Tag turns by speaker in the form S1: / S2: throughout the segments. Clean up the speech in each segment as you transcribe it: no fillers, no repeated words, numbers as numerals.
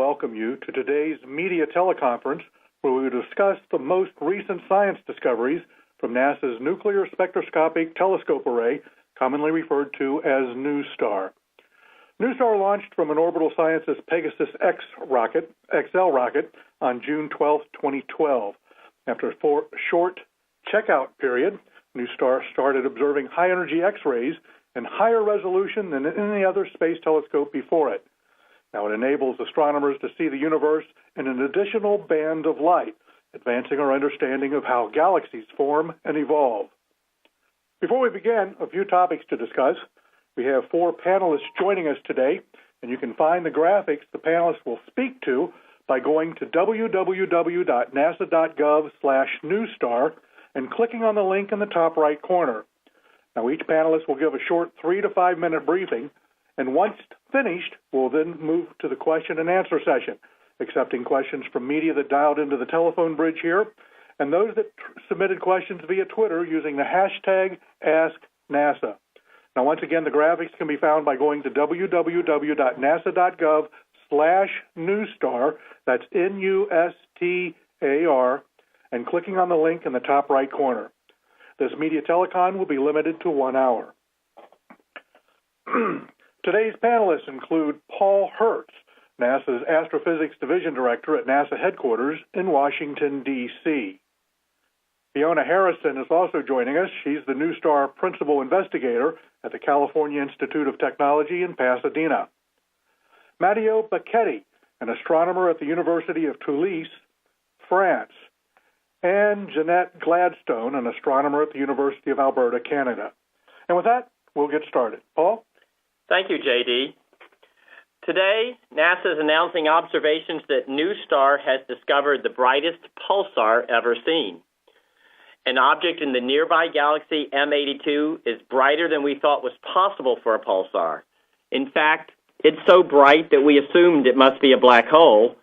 S1: welcome you to today's media teleconference where we will discuss the most recent science discoveries from NASA's Nuclear Spectroscopic Telescope Array, commonly referred to as NuSTAR. NuSTAR launched from an Orbital Sciences Pegasus XL rocket on June 12, 2012. After a short checkout period, NuSTAR started observing high-energy X-rays and higher resolution than any other space telescope before it. Now it enables astronomers to see the universe in an additional band of light, advancing our understanding of how galaxies form and evolve. Before we begin, a few topics to discuss. We have 4 panelists joining us today, and you can find the graphics the panelists will speak to by going to www.nasa.gov/NuSTAR and clicking on the link in the top right corner. Now, each panelist will give a short 3 to 5 minute briefing, and once finished, we'll then move to the question and answer session, accepting questions from media that dialed into the telephone bridge here, and those that submitted questions via Twitter using the hashtag AskNASA. Now, once again, the graphics can be found by going to www.nasa.gov/NuSTAR, that's NuSTAR, and clicking on the link in the top right corner. This media telecon will be limited to 1 hour. Today's panelists include Paul Hertz, NASA's Astrophysics Division Director at NASA headquarters in Washington, D.C. Fiona Harrison is also joining us. She's the NuSTAR Principal Investigator at the California Institute of Technology in Pasadena. Matteo Becchetti, an astronomer at the University of Toulouse, France. And Jeanette Gladstone, an astronomer at the University of Alberta, Canada. And with that, we'll get started. Paul?
S2: Thank you, J.D. Today, NASA is announcing observations that NuSTAR has discovered the brightest pulsar ever seen. An object in the nearby galaxy M82 is brighter than we thought was possible for a pulsar. In fact, it's so bright that we assumed it must be a black hole.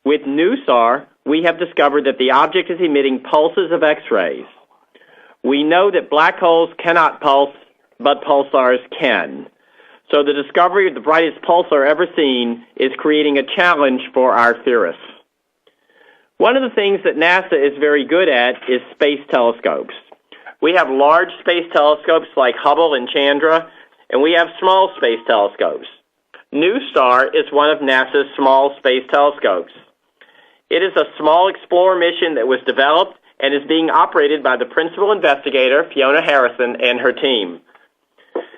S2: With NuSTAR, we have discovered that the object is emitting pulses of X-rays. We know that black holes cannot pulse, but pulsars can. So the discovery of the brightest pulsar ever seen is creating a challenge for our theorists. One of the things that NASA is very good at is space telescopes. We have large space telescopes like Hubble and Chandra, and we have small space telescopes. NuSTAR is one of NASA's small space telescopes. It is a small Explorer mission that was developed and is being operated by the principal investigator, Fiona Harrison, and her team.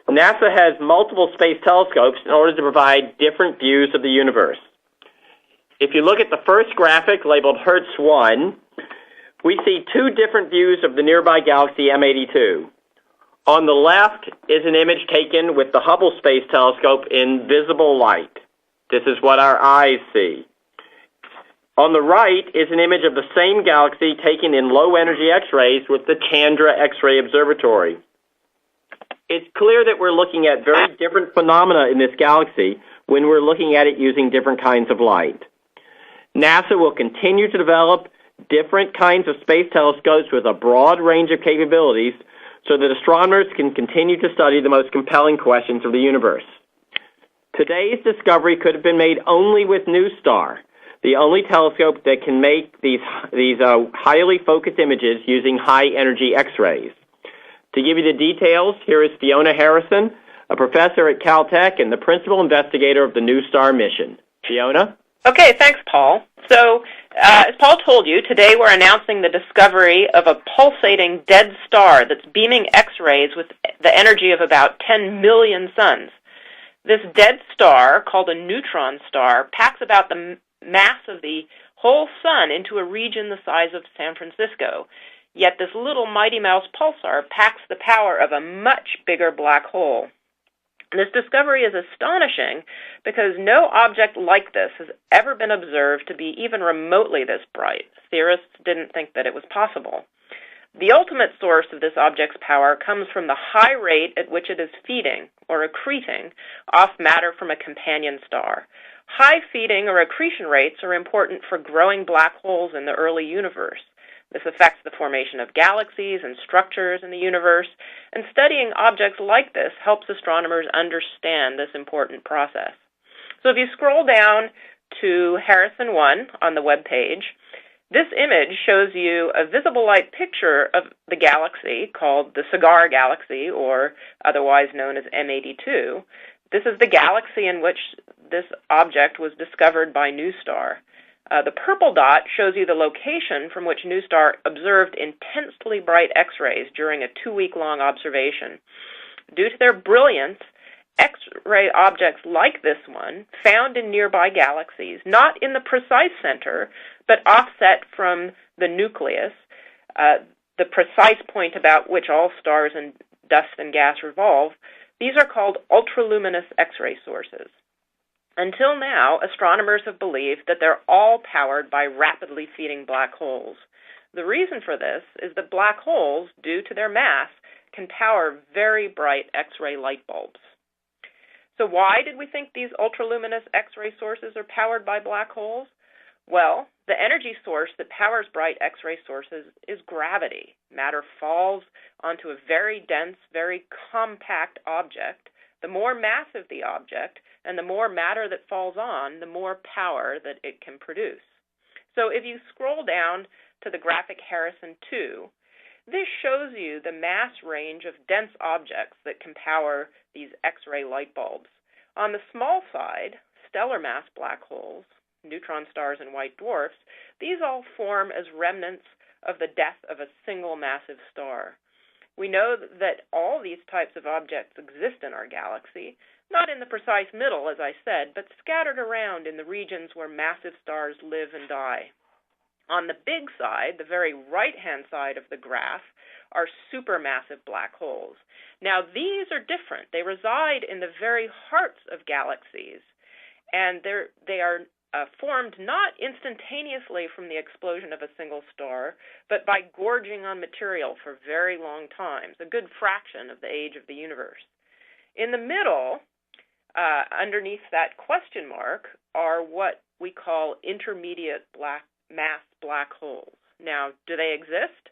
S2: NASA has multiple space telescopes in order to provide different views of the universe. If you look at the first graphic labeled Hertz 1, we see 2 different views of the nearby galaxy M82. On the left is an image taken with the Hubble Space Telescope in visible light. This is what our eyes see. On the right is an image of the same galaxy taken in low-energy X-rays with the Chandra X-ray Observatory. It's clear that we're looking at very different phenomena in this galaxy when we're looking at it using different kinds of light. NASA will continue to develop different kinds of space telescopes with a broad range of capabilities so that astronomers can continue to study the most compelling questions of the universe. Today's discovery could have been made only with NuSTAR, the only telescope that can make these highly focused images using high-energy X-rays. To give you the details, here is Fiona Harrison, a professor at Caltech and the principal investigator of the NuSTAR mission. Fiona?
S3: Okay, thanks, Paul. So, as Paul told you, today we're announcing the discovery of a pulsating dead star that's beaming X-rays with the energy of about 10 million suns. This dead star, called a neutron star, packs about the mass of the whole sun into a region the size of San Francisco. Yet this little Mighty Mouse pulsar packs the power of a much bigger black hole. This discovery is astonishing because no object like this has ever been observed to be even remotely this bright. Theorists didn't think that it was possible. The ultimate source of this object's power comes from the high rate at which it is feeding, or accreting, off matter from a companion star. High feeding or accretion rates are important for growing black holes in the early universe. This affects the formation of galaxies and structures in the universe, and studying objects like this helps astronomers understand this important process. So if you scroll down to Harrison 1 on the web page. This image shows you a visible light picture of the galaxy called the Cigar Galaxy, or otherwise known as M82. This is the galaxy in which this object was discovered by NuSTAR. The purple dot shows you the location from which NuSTAR observed intensely bright X-rays during a 2-week-long observation. Due to their brilliance, X-ray objects like this one, found in nearby galaxies, not in the precise center, but offset from the nucleus, the precise point about which all stars and dust and gas revolve, these are called ultraluminous X-ray sources. Until now, astronomers have believed that they're all powered by rapidly feeding black holes. The reason for this is that black holes, due to their mass, can power very bright X-ray light bulbs. So why did we think these ultraluminous X-ray sources are powered by black holes? Well, the energy source that powers bright X-ray sources is gravity. Matter falls onto a very dense, very compact object. The more massive the object, and the more matter that falls on, the more power that it can produce. So if you scroll down to the graphic Harrison 2, this shows you the mass range of dense objects that can power these X-ray light bulbs. On the small side, stellar mass black holes, neutron stars and white dwarfs, these all form as remnants of the death of a single massive star. We know that all these types of objects exist in our galaxy, not in the precise middle, as I said, but scattered around in the regions where massive stars live and die. On the big side, the very right-hand side of the graph, are supermassive black holes. Now, these are different. They reside in the very hearts of galaxies, and they are formed not instantaneously from the explosion of a single star, but by gorging on material for very long times, a good fraction of the age of the universe. In the middle, underneath that question mark, are what we call intermediate mass black holes. Now, do they exist?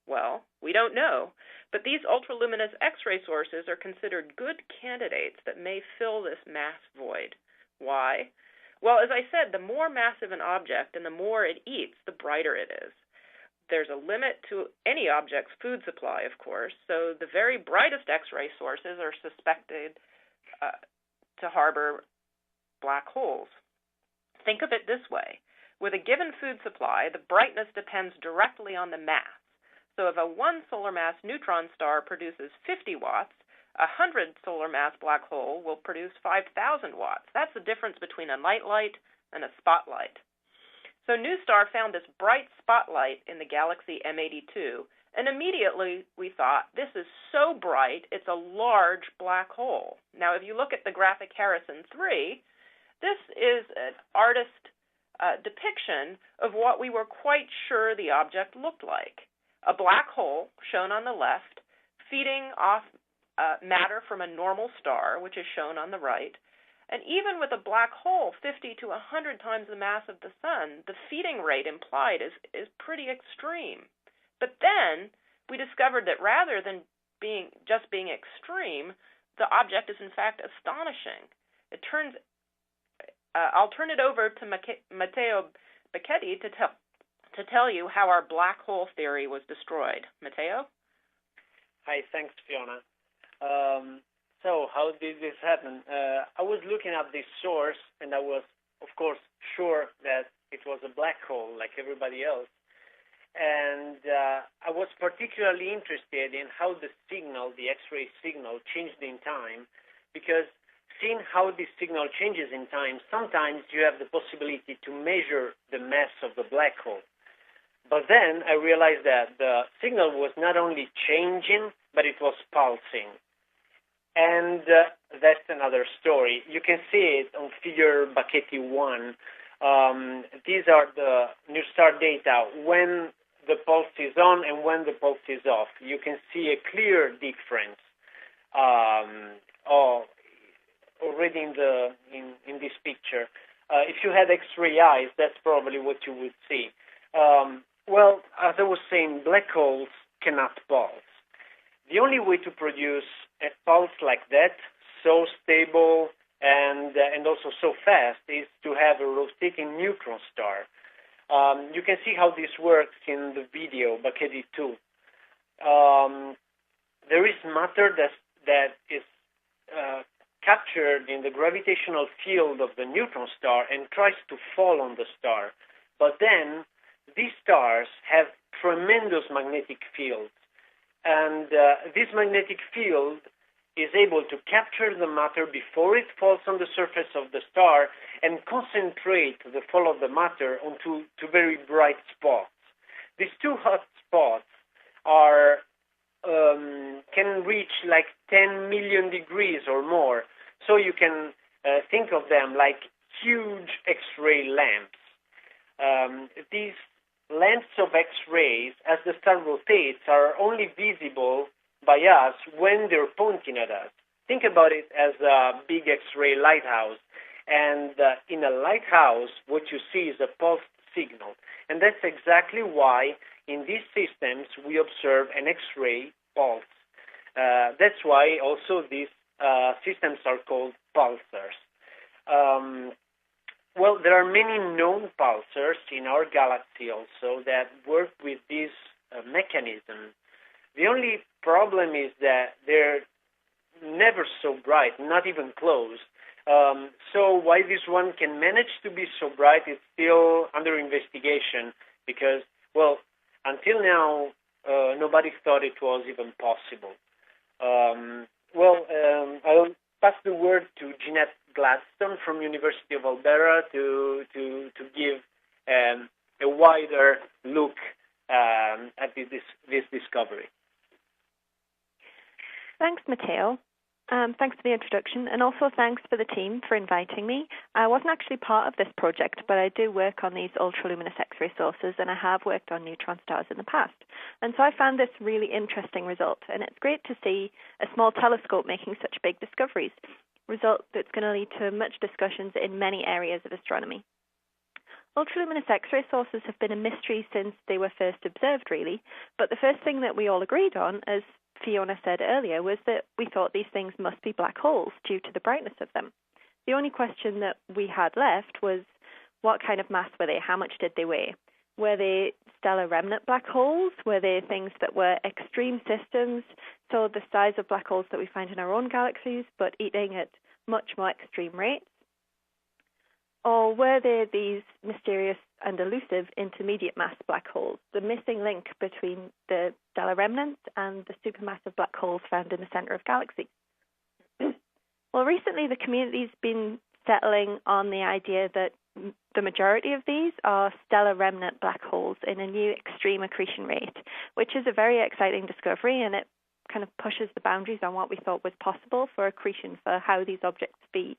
S3: Well, we don't know, but these ultraluminous X-ray sources are considered good candidates that may fill this mass void. Why? Well, as I said, the more massive an object and the more it eats, the brighter it is. There's a limit to any object's food supply, of course, so the very brightest X-ray sources are suspected to harbor black holes. Think of it this way. With a given food supply, the brightness depends directly on the mass. So if a 1 solar mass neutron star produces 50 watts, a 100 solar mass black hole will produce 5,000 watts. That's the difference between a nightlight and a spotlight. So NuSTAR found this bright spotlight in the galaxy M82, and immediately we thought, this is so bright, it's a large black hole. Now, if you look at the graphic Harrison 3, this is an artist depiction of what we were quite sure the object looked like. A black hole, shown on the left, feeding off matter from a normal star, which is shown on the right. And even with a black hole 50 to 100 times the mass of the sun, the feeding rate implied is pretty extreme. But then we discovered that rather than just being extreme, the object is in fact astonishing. I'll turn it over to Matteo Becchetti to tell you how our black hole theory was destroyed. Matteo?
S4: Hi, thanks, Fiona. So how did this happen? I was looking at this source, and I was, of course, sure that it was a black hole like everybody else. And I was particularly interested in how the signal, the X-ray signal, changed in time, because seeing how this signal changes in time, sometimes you have the possibility to measure the mass of the black hole. But then I realized that the signal was not only changing, but it was pulsing. And that's another story. You can see it on figure Becchetti 1. These are the NuSTAR data when the pulse is on and when the pulse is off. You can see a clear difference already in this picture. If you had X-ray eyes, that's probably what you would see. Well, as I was saying, black holes cannot pulse. The only way to produce a pulse like that, so stable and also so fast is to have a rotating neutron star. You can see how this works in the video, Buckety 2. There is matter that is captured in the gravitational field of the neutron star and tries to fall on the star. But then these stars have tremendous magnetic fields. And this magnetic field is able to capture the matter before it falls on the surface of the star and concentrate the fall of the matter onto two very bright spots. These two hot spots are can reach like 10 million degrees or more. So you can think of them like huge X-ray lamps. These lamps of X-rays, as the star rotates, are only visible by us when they're pointing at us. Think about it as a big X-ray lighthouse. And in a lighthouse, what you see is a pulsed signal. And that's exactly why in these systems we observe an X-ray pulse. That's why also these systems are called pulsars. Well, there are many known pulsars in our galaxy also that work with this mechanism. The only problem is that they're never so bright, not even close. So why this one can manage to be so bright is still under investigation because, well, until now, nobody thought it was even possible. I'll pass the word to Jeanette Gladstone from University of Alberta to give a wider look at this discovery.
S5: Thanks, Matteo. Thanks for the introduction, and also thanks for the team for inviting me. I wasn't actually part of this project, but I do work on these ultraluminous X-ray sources, and I have worked on neutron stars in the past. And so I found this really interesting result, and it's great to see a small telescope making such big discoveries, result that's going to lead to much discussions in many areas of astronomy. Ultraluminous X-ray sources have been a mystery since they were first observed, really, but the first thing that we all agreed on, as Fiona said earlier, was that we thought these things must be black holes due to the brightness of them. The only question that we had left was what kind of mass were they? How much did they weigh? Were they stellar remnant black holes? Were they things that were extreme systems, so the size of black holes that we find in our own galaxies, but eating at much more extreme rates? Or were they these mysterious and elusive intermediate mass black holes, the missing link between the stellar remnants and the supermassive black holes found in the center of galaxies? Well, recently the community's been settling on the idea that the majority of these are stellar remnant black holes in a new extreme accretion rate, which is a very exciting discovery, and it kind of pushes the boundaries on what we thought was possible for accretion, for how these objects feed.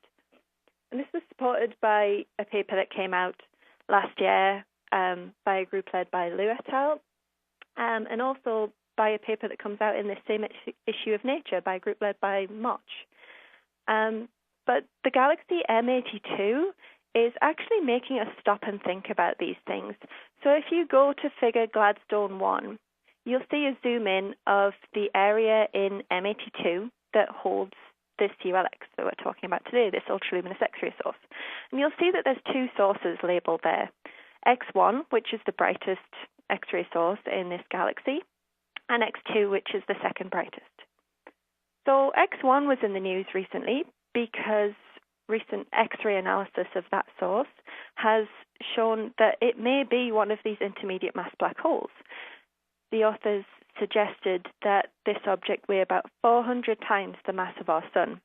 S5: And this was supported by a paper that came out last year by a group led by Liu et al., and also by a paper that comes out in this same issue of Nature by a group led by Moch. But the galaxy M82 is actually making us stop and think about these things. So if you go to figure Gladstone 1, you'll see a zoom in of the area in M82 that holds this ULX that we're talking about today, this ultraluminous X-ray source. And you'll see that there's two sources labeled there. X1, which is the brightest X-ray source in this galaxy, and X2, which is the second brightest. So X1 was in the news recently because recent X-ray analysis of that source has shown that it may be one of these intermediate mass black holes. The authors suggested that this object weighed about 400 times the mass of our Sun.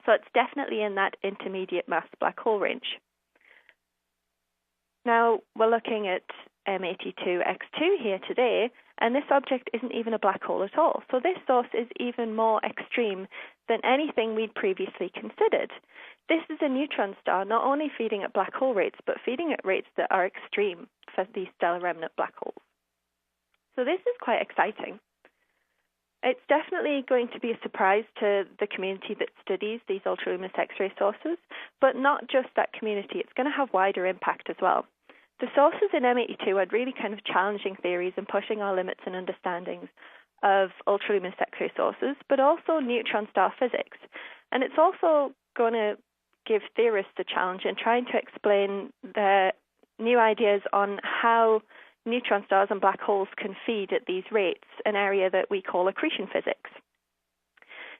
S5: So it's definitely in that intermediate mass black hole range. Now, we're looking at M82X2 here today, and this object isn't even a black hole at all. So this source is even more extreme than anything we'd previously considered. This is a neutron star not only feeding at black hole rates, but feeding at rates that are extreme for these stellar remnant black holes. So this is quite exciting. It's definitely going to be a surprise to the community that studies these ultraluminous X-ray sources, but not just that community. It's going to have wider impact as well. The sources in M82 are really kind of challenging theories and pushing our limits and understandings of ultraluminous X-ray sources, but also neutron star physics. And it's also going to give theorists a challenge in trying to explain the new ideas on how neutron stars and black holes can feed at these rates, an area that we call accretion physics.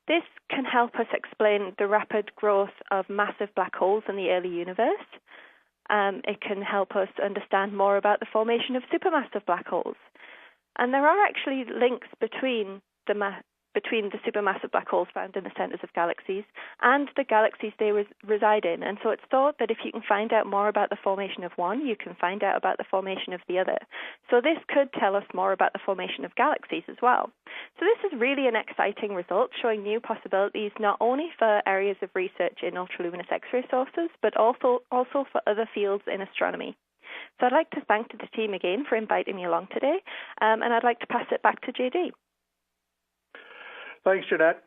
S5: This can help us explain the rapid growth of massive black holes in the early universe. It can help us understand more about the formation of supermassive black holes. And there are actually links between the supermassive black holes found in the centers of galaxies and the galaxies they reside in. And so it's thought that if you can find out more about the formation of one, you can find out about the formation of the other. So this could tell us more about the formation of galaxies as well. So this is really an exciting result, showing new possibilities not only for areas of research in ultraluminous X-ray sources, but also for other fields in astronomy. So I'd like to thank the team again for inviting me along today, and I'd like to pass it back to JD.
S1: Thanks, Jeanette.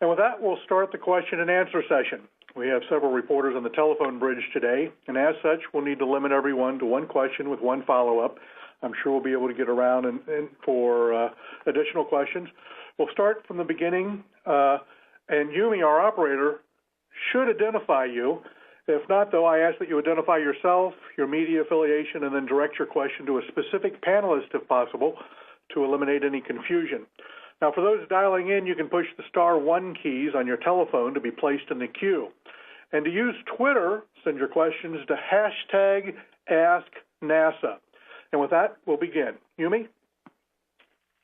S1: And with that, we'll start the question and answer session. We have several reporters on the telephone bridge today, and as such, we'll need to limit everyone to one question with one follow-up. I'm sure we'll be able to get around and for additional questions. We'll start from the beginning, and Yumi, our operator, should identify you. If not, though, I ask that you identify yourself, your media affiliation, and then direct your question to a specific panelist if possible to eliminate any confusion. Now, for those dialing in, you can push the *1 keys on your telephone to be placed in the queue. And to use Twitter, send your questions to #AskNASA. And with that, we'll begin. Yumi?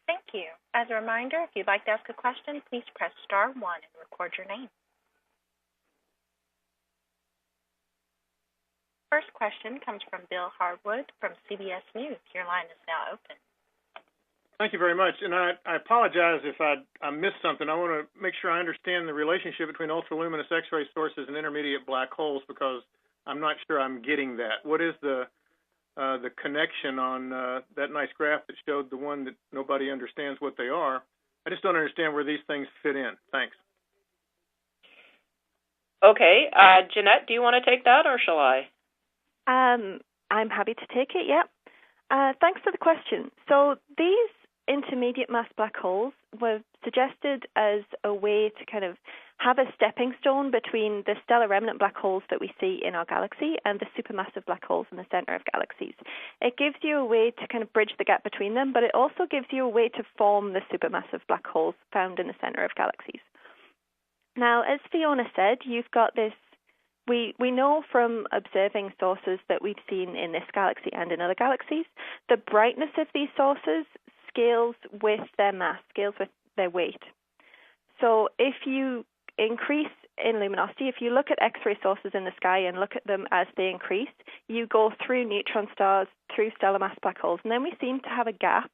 S6: Thank you. As a reminder, if you'd like to ask a question, please press *1 and record your name. First question comes from Bill Harwood from CBS News. Your line is now open.
S7: Thank you very much. And I apologize if I missed something. I want to make sure I understand the relationship between ultraluminous X-ray sources and intermediate black holes, because I'm not sure I'm getting that. What is the connection on that nice graph that showed the one that nobody understands what they are? I just don't understand where these things fit in. Thanks.
S3: Okay. Jeanette, do you want to take that, or shall I?
S5: I'm happy to take it, yeah. Thanks for the question. So these intermediate mass black holes were suggested as a way to kind of have a stepping stone between the stellar remnant black holes that we see in our galaxy and the supermassive black holes in the center of galaxies. It gives you a way to kind of bridge the gap between them, but it also gives you a way to form the supermassive black holes found in the center of galaxies. Now, as Fiona said, you've got this. We know from observing sources that we've seen in this galaxy and in other galaxies, the brightness of these sources scales with their mass, scales with their weight. So if you increase in luminosity, if you look at X-ray sources in the sky and look at them as they increase, you go through neutron stars, through stellar mass black holes, and then we seem to have a gap,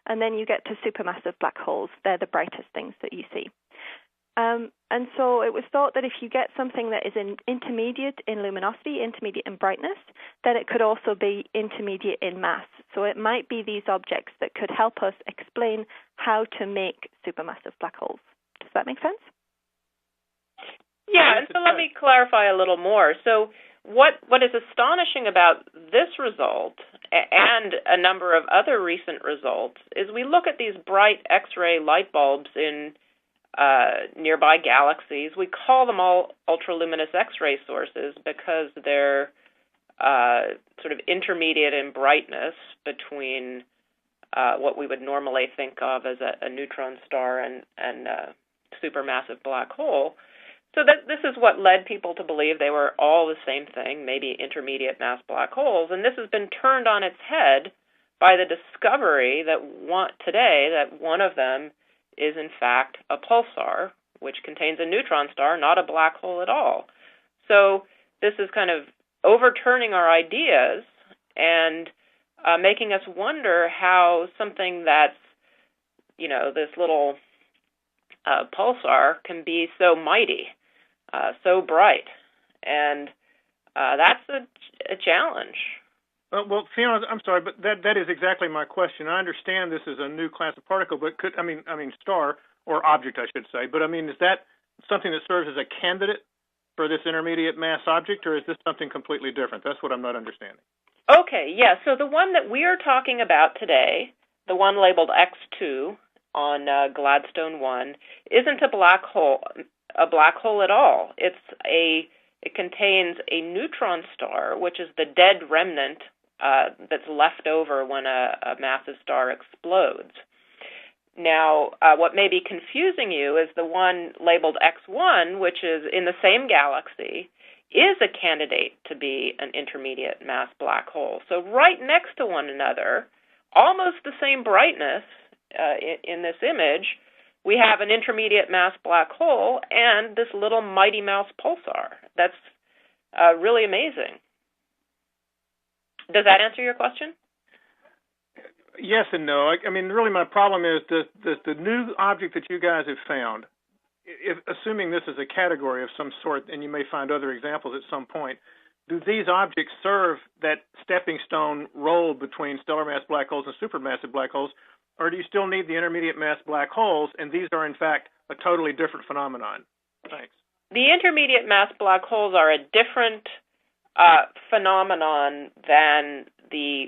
S5: and then you get to supermassive black holes. They're the brightest things that you see. And so it was thought that if you get something that is intermediate in luminosity, intermediate in brightness, then it could also be intermediate in mass. So it might be these objects that could help us explain how to make supermassive black holes. Does that make sense?
S3: Yeah, and so let me clarify a little more. So what is astonishing about this result and a number of other recent results is we look at these bright X-ray light bulbs in nearby galaxies. We call them all ultraluminous X-ray sources because they're sort of intermediate in brightness between what we would normally think of as a neutron star and a supermassive black hole. So this is what led people to believe they were all the same thing, maybe intermediate mass black holes. And this has been turned on its head by the discovery that one of them is in fact a pulsar, which contains a neutron star, not a black hole at all. So this is kind of overturning our ideas and making us wonder how something that's, this little pulsar can be so mighty, so bright. And that's a challenge.
S7: Well, Fiona, I'm sorry, but that is exactly my question. I understand this is a new class of particle, but star or object, I should say. But is that something that serves as a candidate for this intermediate mass object, or is this something completely different? That's what I'm not understanding.
S3: Okay, yeah. So the one that we are talking about today, the one labeled X2 on Gladstone 1, isn't a black hole at all. It's a It contains a neutron star, which is the dead remnant that's left over when a massive star explodes. Now, what may be confusing you is the one labeled X1, which is in the same galaxy, is a candidate to be an intermediate mass black hole. So right next to one another, almost the same brightness in this image, we have an intermediate mass black hole and this little Mighty Mouse pulsar. That's really amazing. Does that answer your question?
S7: Yes and no. I mean, really my problem is, does the new object that you guys have found, assuming this is a category of some sort, and you may find other examples at some point, do these objects serve that stepping stone role between stellar mass black holes and supermassive black holes, or do you still need the intermediate mass black holes, and these are, in fact, a totally different phenomenon? Thanks.
S3: The intermediate mass black holes are a different phenomenon than the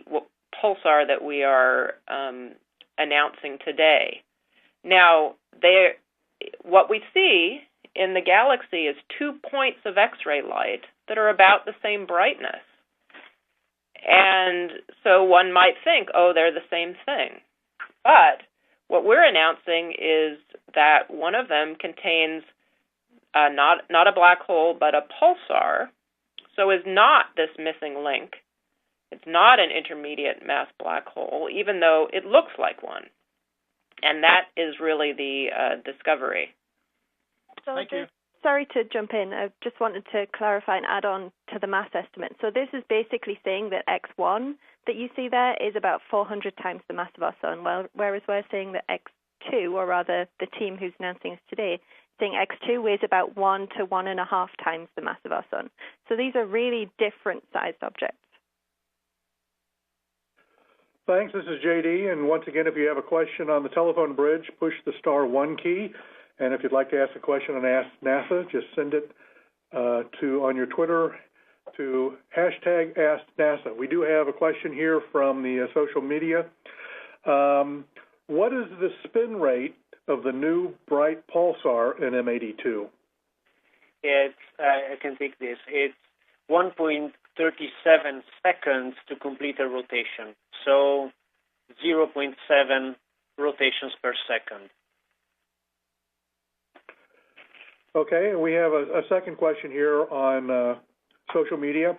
S3: pulsar that we are announcing today. Now, what we see in the galaxy is 2 points of X-ray light that are about the same brightness. And so one might think, oh, they're the same thing. But what we're announcing is that one of them contains not a black hole, but a pulsar, so is not this missing link. It's not an intermediate mass black hole, even though it looks like one. And that is really the discovery.
S5: So
S7: Thank you.
S5: Sorry to jump in. I just wanted to clarify and add on to the mass estimate. So this is basically saying that X1 that you see there is about 400 times the mass of our sun, whereas we're saying that X2, or rather the team who's announcing this today, saying X2 weighs about 1 to 1.5 times the mass of our sun. So these are really different sized objects.
S1: Thanks. This is JD. And once again, if you have a question on the telephone bridge, push the *1 key. And if you'd like to ask a question and ask NASA, just send it on your Twitter to #AskNASA. We do have a question here from the social media. What is the spin rate of the new bright pulsar in M82?
S4: I can take this. It's 1.37 seconds to complete a rotation, so 0.7 rotations per second.
S1: Okay, and we have a second question here on social media.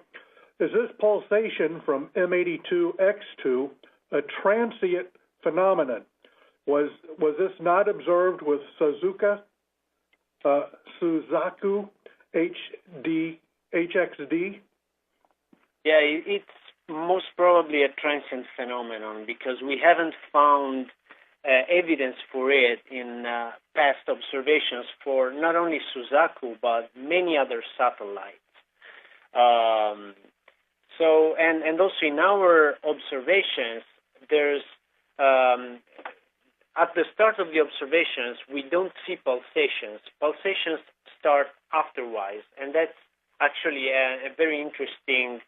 S1: Is this pulsation from M82X2 a transient phenomenon? Was this not observed with Suzaku HXD?
S4: Yeah, it's most probably a transient phenomenon because we haven't found evidence for it in past observations for not only Suzaku but many other satellites. And also in our observations, there's at the start of the observations, we don't see pulsations. Pulsations start afterwards, and that's actually a very interesting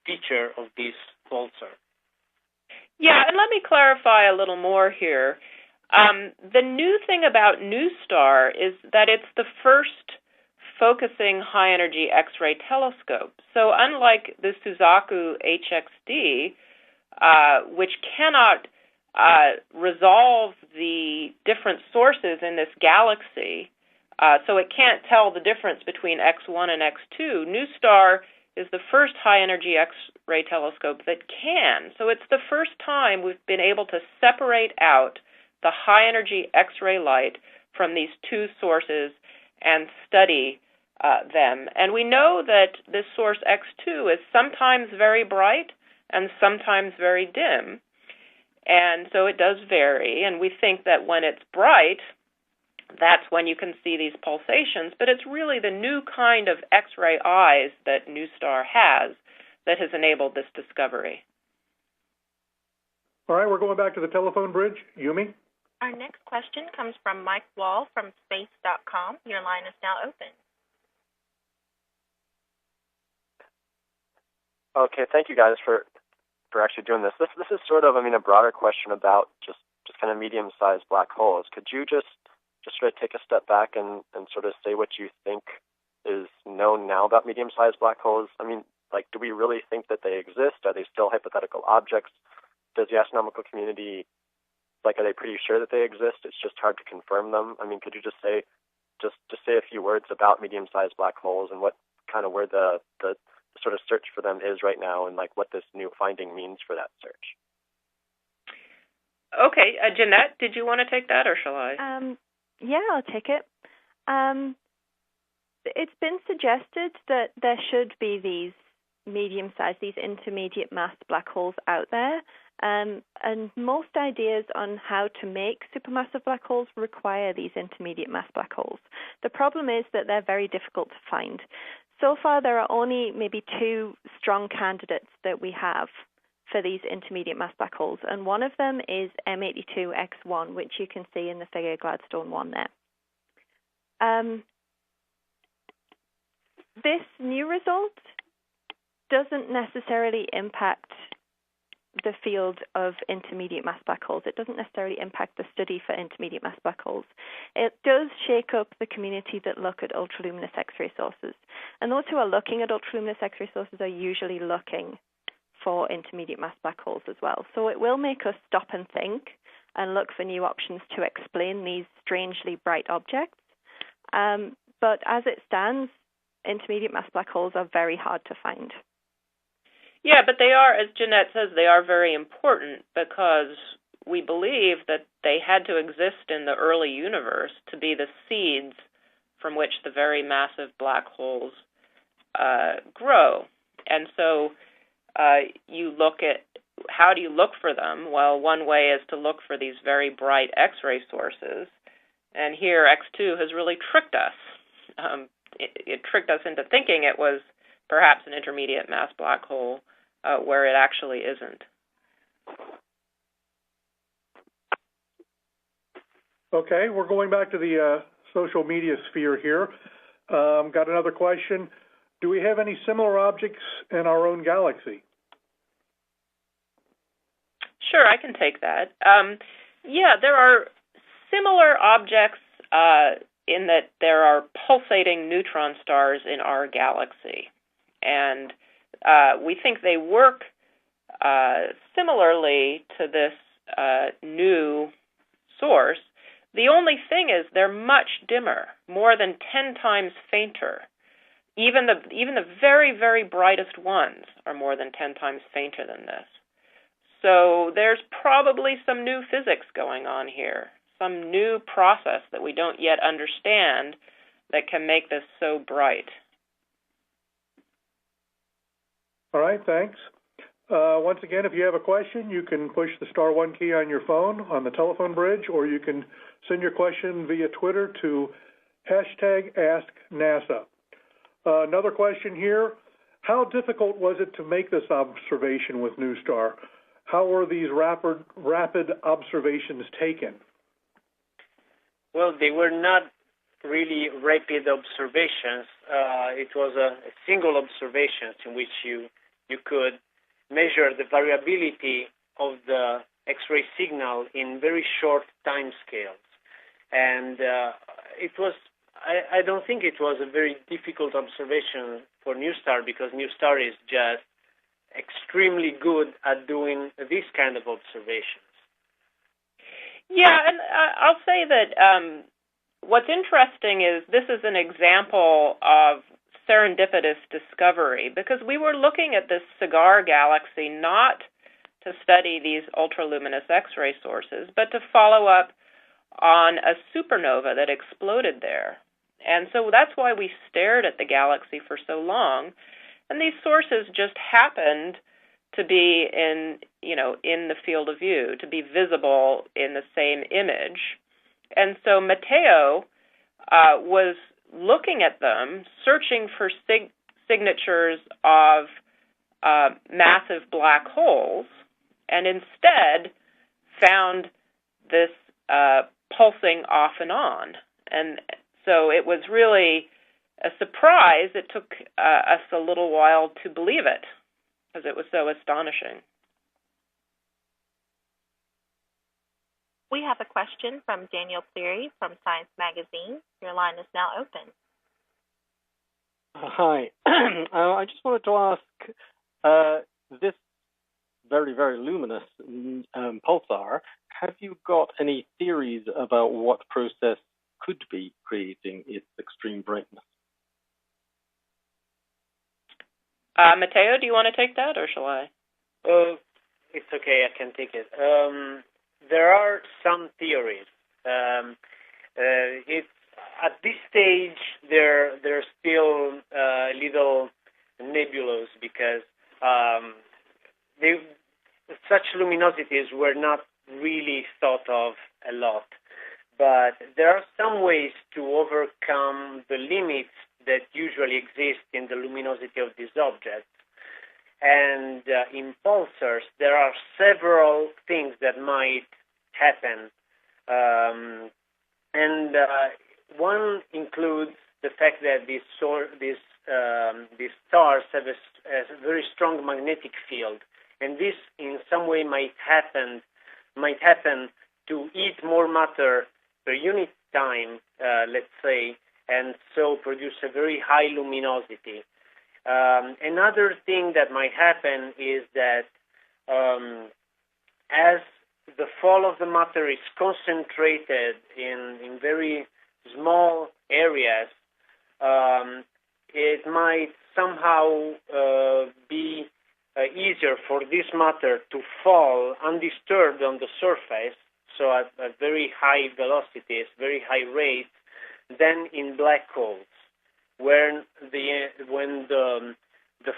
S4: feature of this pulsar.
S3: Yeah, and let me clarify a little more here. The new thing about NuSTAR is that it's the first focusing high-energy X-ray telescope. So unlike the Suzaku HXD, which cannot resolve the different sources in this galaxy, so it can't tell the difference between X1 and X2, NuSTAR is the first high-energy X-ray telescope that can. So it's the first time we've been able to separate out the high-energy X-ray light from these two sources and study them. And we know that this source X2 is sometimes very bright and sometimes very dim. And so it does vary, and we think that when it's bright, that's when you can see these pulsations, but it's really the new kind of X-ray eyes that NuSTAR has that has enabled this discovery.
S1: All right, we're going back to the telephone bridge. Yumi?
S6: Our next question comes from Mike Wall from space.com. Your line is now open.
S8: Okay, thank you guys for actually doing this. This is sort of, a broader question about just kind of medium-sized black holes. Could you just sort of take a step back and sort of say what you think is known now about medium-sized black holes? I mean, like, do we really think that they exist? Are they still hypothetical objects? Does the astronomical community, like, are they pretty sure that they exist? It's just hard to confirm them. I mean, could you just say a few words about medium-sized black holes and what kind of where the sort of search for them is right now, and like what this new finding means for that search?
S3: Okay, Jeanette, did you want to take that, or shall I?
S5: Yeah, I'll take it. It's been suggested that there should be these medium-sized, these intermediate mass black holes out there, and most ideas on how to make supermassive black holes require these intermediate mass black holes. The problem is that they're very difficult to find. So far, there are only maybe two strong candidates that we have for these intermediate mass black holes, and one of them is M82X1, which you can see in the figure Gladstone 1 there. This new result doesn't necessarily impact the field of intermediate mass black holes. It doesn't necessarily impact the study for intermediate mass black holes. It does shake up the community that look at ultraluminous X-ray sources. And those who are looking at ultraluminous X-ray sources are usually looking for intermediate mass black holes as well. So it will make us stop and think and look for new options to explain these strangely bright objects. But as it stands, intermediate mass black holes are very hard to find.
S3: Yeah, but they are, as Jeanette says, they are very important because we believe that they had to exist in the early universe to be the seeds from which the very massive black holes grow. And so you look at, how do you look for them? Well, one way is to look for these very bright X-ray sources. And here X2 has really tricked us. It tricked us into thinking it was perhaps an intermediate mass black hole where it actually isn't.
S1: Okay, we're going back to the social media sphere here. Got another question. Do we have any similar objects in our own galaxy?
S3: Sure, I can take that. Yeah, there are similar objects in that there are pulsating neutron stars in our galaxy. And we think they work similarly to this new source. The only thing is they're much dimmer, more than 10 times fainter. Even the very, very brightest ones are more than 10 times fainter than this. So there's probably some new physics going on here, some new process that we don't yet understand that can make this so bright.
S1: All right, thanks. Once again, if you have a question, you can push the *1 key on your phone on the telephone bridge, or you can send your question via Twitter to #AskNASA. Another question here. How difficult was it to make this observation with NuSTAR? How were these rapid observations taken?
S4: Well, they were not really rapid observations. It was a single observation in which you could measure the variability of the X-ray signal in very short time scales. And it was, I don't think it was a very difficult observation for NuSTAR, because NuSTAR is just extremely good at doing this kind of observations.
S3: Yeah, and I'll say that what's interesting is this is an example of serendipitous discovery, because we were looking at this cigar galaxy not to study these ultraluminous X-ray sources, but to follow up on a supernova that exploded there. And so that's why we stared at the galaxy for so long. And these sources just happened to be in the field of view, to be visible in the same image. And so Matteo was looking at them, searching for signatures of massive black holes, and instead found this pulsing off and on. And so it was really a surprise. It took us a little while to believe it, because it was so astonishing.
S6: We have a question from Daniel Cleary from Science Magazine. Your line is now open.
S9: Hi. I just wanted to ask, this very, very luminous pulsar, have you got any theories about what process could be creating its extreme brightness?
S3: Matteo, do you want to take that, or shall I?
S4: It's okay, I can take it. There are some theories. It's at this stage they're still little nebulous because such luminosities were not really thought of a lot. But there are some ways to overcome the limits that usually exist in the luminosity of these objects. And in pulsars, there are several things that might happen. One includes the fact that these stars have a very strong magnetic field, and this in some way might happen to eat more matter per unit time, let's say, and so produce a very high luminosity. Another thing that might happen is that as the fall of the matter is concentrated in very small areas, it might somehow be easier for this matter to fall undisturbed on the surface, so at very high velocities, very high rates, than in black holes, when the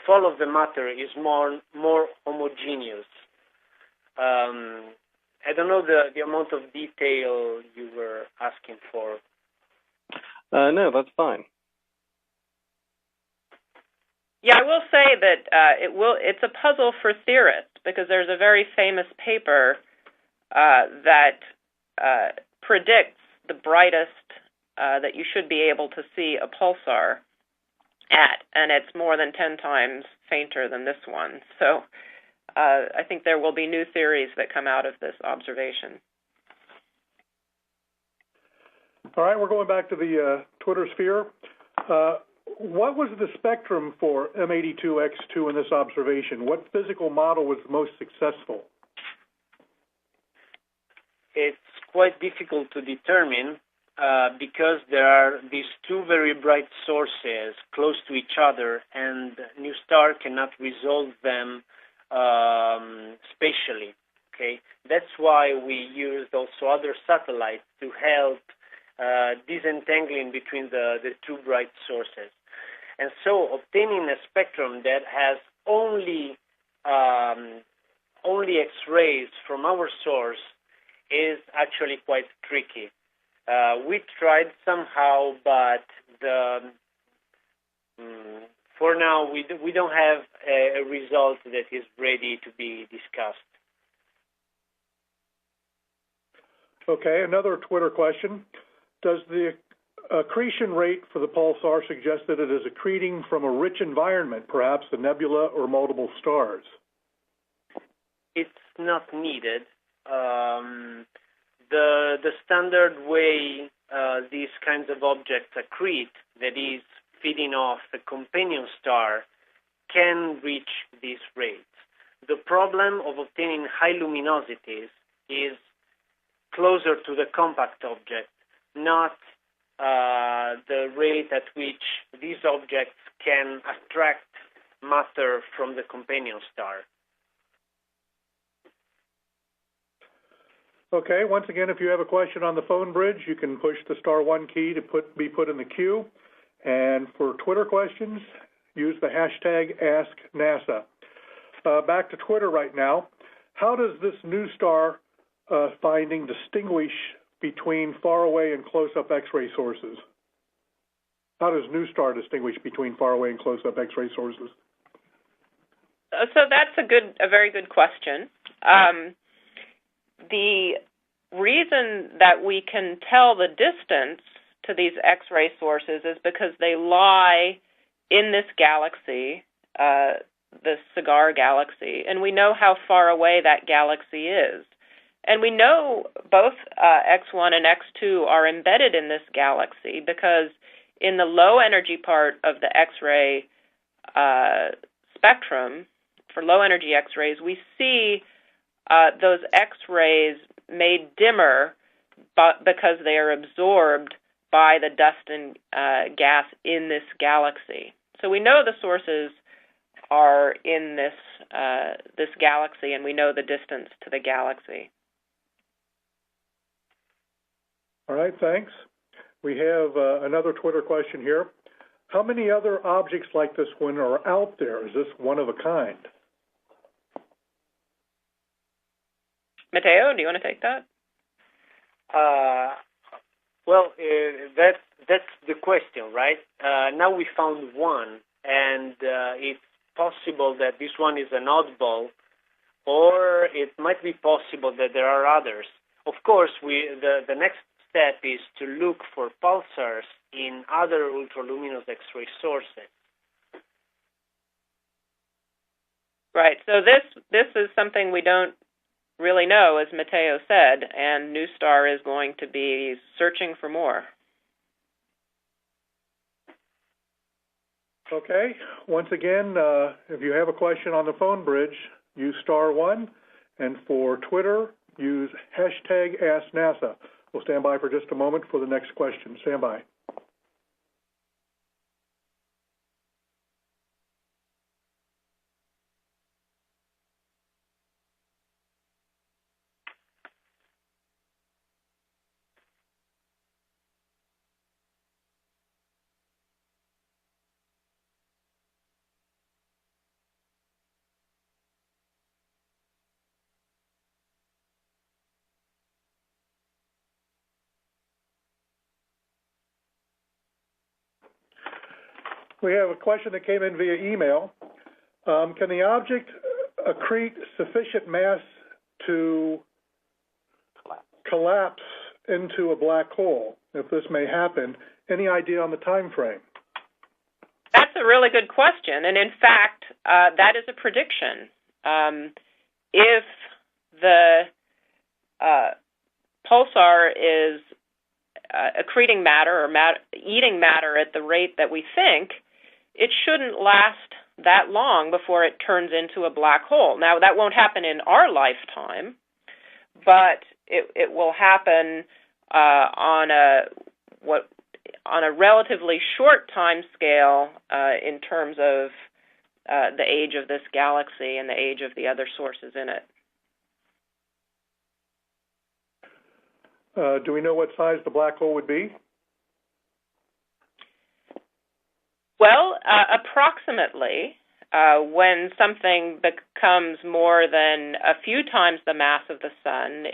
S4: fall of the matter is more homogeneous. I don't know the amount of detail you were asking for.
S9: No, that's fine.
S3: Yeah, I will say that it's a puzzle for theorists, because there's a very famous paper that predicts the brightest that you should be able to see a pulsar at, and it's more than 10 times fainter than this one. So I think there will be new theories that come out of this observation.
S1: All right, we're going back to the Twitter sphere. What was the spectrum for M82X2 in this observation? What physical model was most successful?
S4: It's quite difficult to determine because there are these two very bright sources close to each other, and NuSTAR cannot resolve them spatially. Okay, that's why we used also other satellites to help disentangling between the two bright sources. And so obtaining a spectrum that has only X-rays from our source is actually quite tricky. We tried somehow, but for now we don't have a result that is ready to be discussed.
S1: Okay, another Twitter question. Does the accretion rate for the pulsar suggest that it is accreting from a rich environment, perhaps a nebula or multiple stars?
S4: It's not needed. The standard way these kinds of objects accrete, that is, feeding off a companion star, can reach these rates. The problem of obtaining high luminosities is closer to the compact object, not the rate at which these objects can attract matter from the companion star.
S1: Okay, once again, if you have a question on the phone bridge, you can push the *1 key to be put in the queue. And for Twitter questions, use the hashtag AskNASA. Back to Twitter right now. How does this NuSTAR finding distinguish between far-away and close-up X-ray sources? How does NuSTAR distinguish between far-away and close-up X-ray sources?
S3: So that's a very good question. The reason that we can tell the distance to these X-ray sources is because they lie in this galaxy, the Cigar Galaxy, and we know how far away that galaxy is. And we know both X1 and X2 are embedded in this galaxy because in the low energy part of the X-ray spectrum, for low energy X-rays, we see those X-rays made dimmer because they are absorbed by the dust and gas in this galaxy. So we know the sources are in this galaxy, and we know the distance to the galaxy.
S1: All right, thanks. We have another Twitter question here. How many other objects like this one are out there? Is this one of a kind?
S3: Matteo, do you want to take that?
S4: Well, that's the question, right? Now we found one, and it's possible that this one is an oddball, or it might be possible that there are others. Of course, the next step is to look for pulsars in other ultraluminous X-ray sources.
S3: Right. So this is something we don't really know, as Matteo said, and NuSTAR is going to be searching for more.
S1: Okay. Once again, if you have a question on the phone bridge, use *1, and for Twitter, use #AskNASA. We'll stand by for just a moment for the next question. Stand by. We have a question that came in via email. Can the object accrete sufficient mass to collapse into a black hole? If this may happen, any idea on the time frame?
S3: That's a really good question, and in fact, that is a prediction. If the pulsar is accreting matter or eating matter at the rate that we think, it shouldn't last that long before it turns into a black hole. Now, that won't happen in our lifetime, but it will happen on a relatively short time scale in terms of the age of this galaxy and the age of the other sources in it.
S1: Do we know what size the black hole would be?
S3: Well, approximately, when something becomes more than a few times the mass of the sun,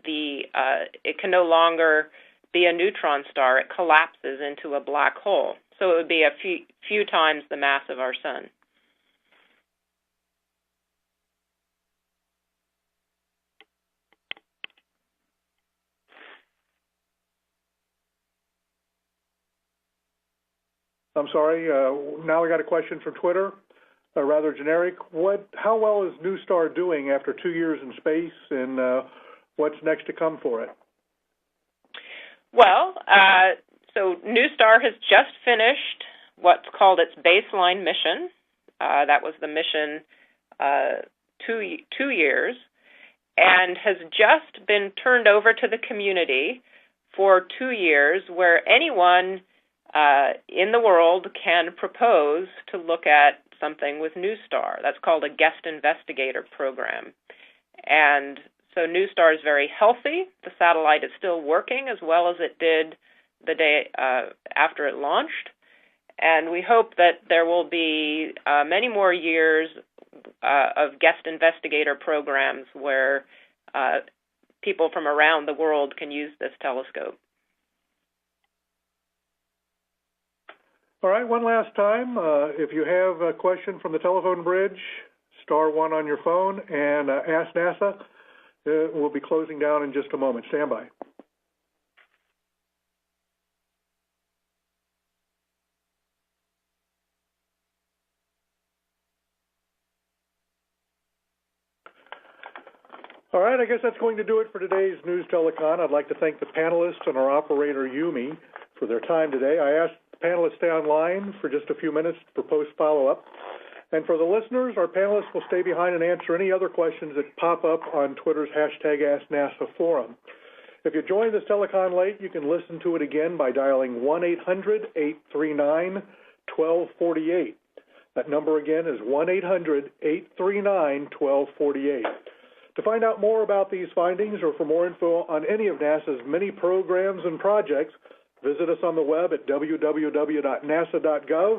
S3: it can no longer be a neutron star. It collapses into a black hole. So it would be a few times the mass of our sun.
S1: I'm sorry. Now we got a question from Twitter, rather generic. How well is NuSTAR doing after 2 years in space, and what's next to come for it?
S3: Well, so NuSTAR has just finished what's called its baseline mission. That was the mission 2 years, and has just been turned over to the community for 2 years, where anyone in the world can propose to look at something with NuSTAR. That's called a guest investigator program. And so NuSTAR is very healthy. The satellite is still working as well as it did the day after it launched. And we hope that there will be many more years of guest investigator programs where people from around the world can use this telescope.
S1: All right, one last time. If you have a question from the telephone bridge, *1 on your phone, and Ask NASA. We'll be closing down in just a moment. Stand by. All right, I guess that's going to do it for today's News Telecon. I'd like to thank the panelists and our operator, Yumi, for their time today. I asked panelists stay online for just a few minutes for post follow-up. And for the listeners, our panelists will stay behind and answer any other questions that pop up on Twitter's #AskNASA forum. If you joined this telecon late, you can listen to it again by dialing 1-800-839-1248. That number again is 1-800-839-1248. To find out more about these findings or for more info on any of NASA's many programs and projects, visit us on the web at www.nasa.gov.